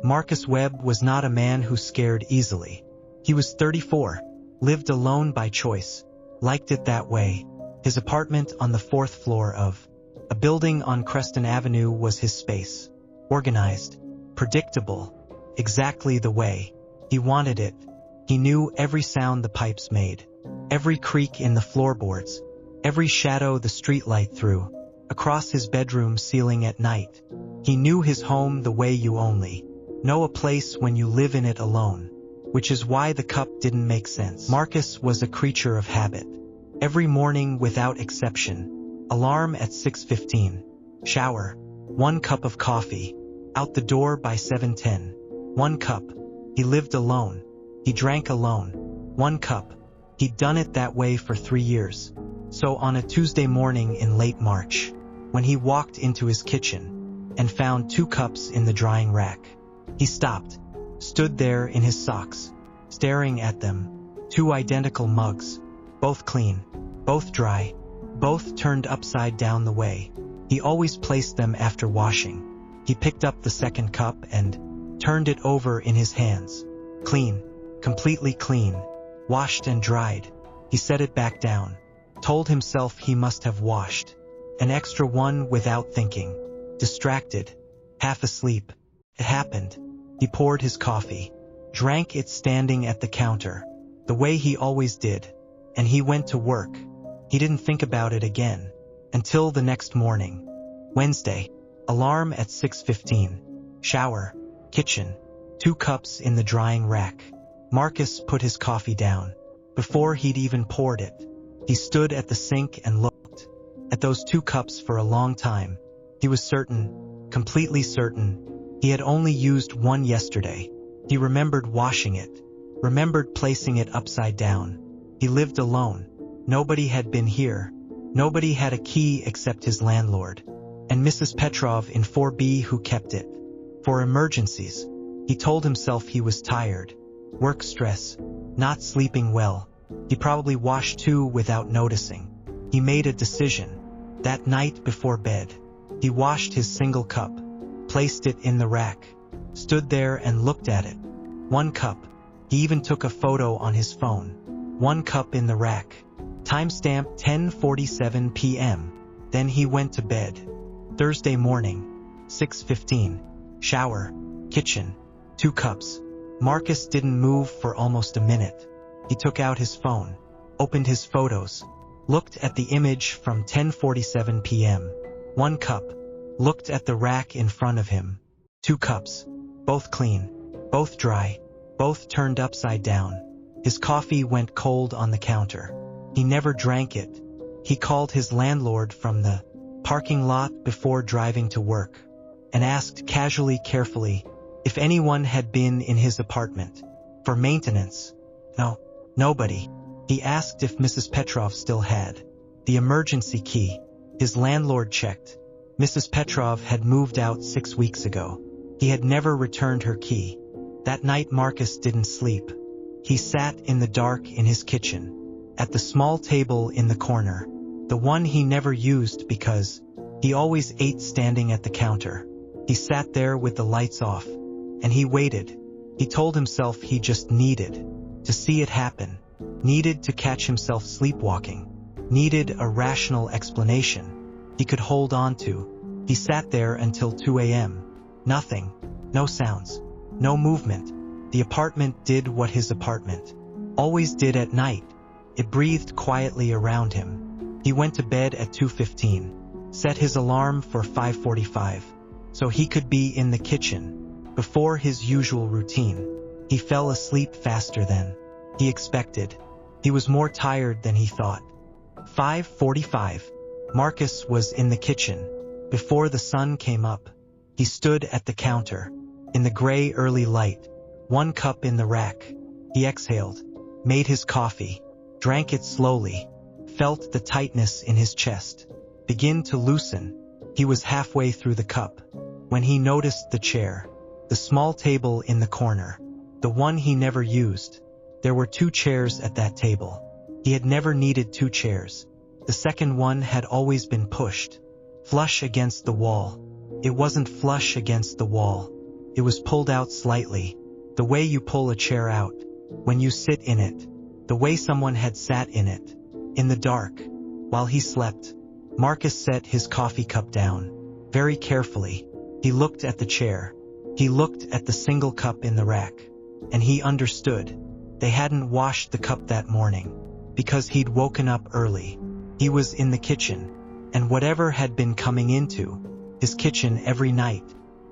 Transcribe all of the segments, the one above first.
Marcus Webb was not a man who scared easily. He was 34, lived alone by choice, liked it that way. His apartment on the 4th floor of a building on Creston Avenue was his space. Organized, predictable, exactly the way he wanted it. He knew every sound the pipes made, every creak in the floorboards, every shadow the streetlight threw across his bedroom ceiling at night. He knew his home the way you only know a place when you live in it alone, which is why the cup didn't make sense. Marcus was a creature of habit. Every morning without exception, alarm at 6:15, shower, 1 cup of coffee, out the door by 7:10, 1 cup. He lived alone. He drank alone. 1 cup. He'd done it that way for 3 years. So on a Tuesday morning in late March, when he walked into his kitchen and found 2 cups in the drying rack, he stopped, stood there in his socks, staring at them. 2 identical mugs, both clean, both dry, both turned upside down the way he always placed them after washing. He picked up the second cup and turned it over in his hands. Clean, completely clean, washed and dried. He set it back down, told himself he must have washed an extra one without thinking. Distracted, half asleep. It happened. He poured his coffee, drank it standing at the counter, the way he always did, and he went to work. He didn't think about it again until the next morning. Wednesday, alarm at 6:15, shower, kitchen, 2 cups in the drying rack. Marcus put his coffee down. Before he'd even poured it, he stood at the sink and looked at those 2 cups for a long time. He was certain, completely certain, he had only used one yesterday. He remembered washing it, remembered placing it upside down. He lived alone. Nobody had been here. Nobody had a key except his landlord and Mrs. Petrov in 4B who kept it for emergencies. He told himself he was tired, work stress, not sleeping well. He probably washed 2 without noticing. He made a decision. That night before bed, he washed his single cup, placed it in the rack, stood there and looked at it. 1 cup. He even took a photo on his phone. 1 cup in the rack. Timestamp 10:47 p.m. Then he went to bed. Thursday morning, 6:15, shower, kitchen, 2 cups. Marcus didn't move for almost a minute. He took out his phone, opened his photos, looked at the image from 10:47 p.m. 1 cup, looked at the rack in front of him. 2 cups, both clean, both dry, both turned upside down. His coffee went cold on the counter. He never drank it. He called his landlord from the parking lot before driving to work and asked casually, carefully, if anyone had been in his apartment for maintenance. No, nobody. He asked if Mrs. Petrov still had the emergency key. His landlord checked. Mrs. Petrov had moved out 6 weeks ago. He had never returned her key. That night Marcus didn't sleep. He sat in the dark in his kitchen, at the small table in the corner, the one he never used because he always ate standing at the counter. He sat there with the lights off, and he waited. He told himself he just needed to see it happen, needed to catch himself sleepwalking, needed a rational explanation he could hold on to. He sat there until 2 a.m. Nothing, no sounds, no movement. The apartment did what his apartment always did at night. It breathed quietly around him. He went to bed at 2:15, set his alarm for 5:45, so he could be in the kitchen before his usual routine. He fell asleep faster than he expected. He was more tired than he thought. 5:45. Marcus was in the kitchen. Before the sun came up, he stood at the counter. In the gray early light, 1 cup in the rack. He exhaled, made his coffee, drank it slowly, felt the tightness in his chest begin to loosen. He was halfway through the cup when he noticed the chair, the small table in the corner, the one he never used. There were 2 chairs at that table. He had never needed 2 chairs. The second one had always been pushed flush against the wall. It wasn't flush against the wall. It was pulled out slightly, the way you pull a chair out when you sit in it, the way someone had sat in it. In the dark, while he slept, Marcus set his coffee cup down. Very carefully, he looked at the chair. He looked at the single cup in the rack. And he understood. They hadn't washed the cup that morning, because he'd woken up early. He was in the kitchen, and whatever had been coming into his kitchen every night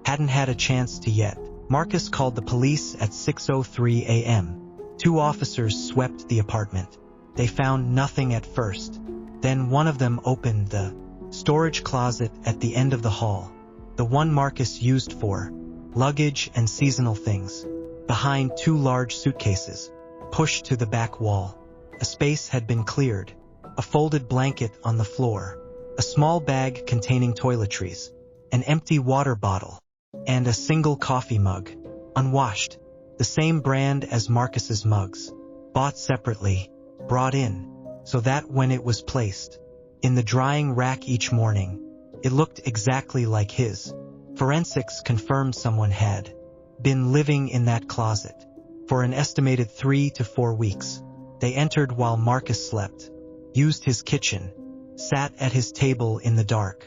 hadn't had a chance to yet. Marcus called the police at 6:03 a.m. 2 officers swept the apartment. They found nothing at first. Then one of them opened the storage closet at the end of the hall, the one Marcus used for luggage and seasonal things. Behind 2 large suitcases, pushed to the back wall, a space had been cleared. A folded blanket on the floor, a small bag containing toiletries, an empty water bottle, and a single coffee mug, unwashed, the same brand as Marcus's mugs, bought separately, brought in, so that when it was placed in the drying rack each morning, it looked exactly like his. Forensics confirmed someone had been living in that closet for an estimated 3 to 4 weeks. They entered while Marcus slept, used his kitchen, sat at his table in the dark,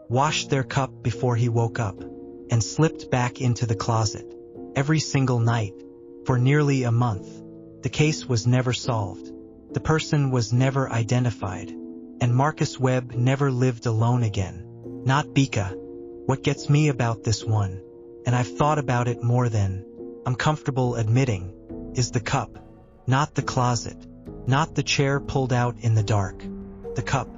washed their cup before he woke up, and slipped back into the closet every single night for nearly a month. The case was never solved. The person was never identified, and Marcus Webb never lived alone again. Not Bika. What gets me about this one, and I've thought about it more than I'm comfortable admitting, is the cup, not the closet, not the chair pulled out in the dark. The cup,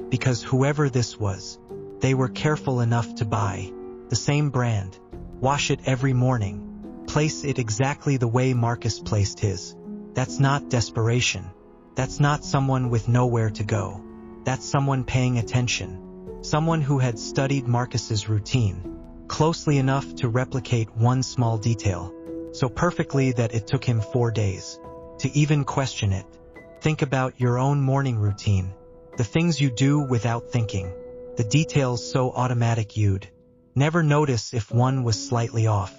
because whoever this was, they were careful enough to buy the same brand, wash it every morning, place it exactly the way Marcus placed his. That's not desperation. That's not someone with nowhere to go. That's someone paying attention. Someone who had studied Marcus's routine closely enough to replicate one small detail, so perfectly that it took him 4 days to even question it. Think about your own morning routine, the things you do without thinking, the details so automatic you'd never notice if one was slightly off.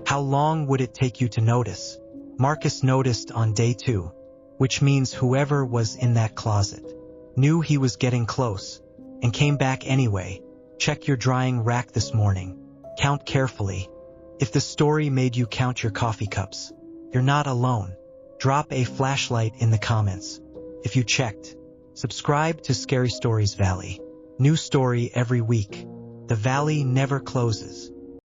How long would it take you to notice? Marcus noticed on day 2, which means whoever was in that closet knew he was getting close and came back anyway. Check your drying rack this morning. Count carefully. If the story made you count your coffee cups, you're not alone. Drop a flashlight in the comments if you checked. Subscribe to Scary Stories Valley. New story every week. The valley never closes.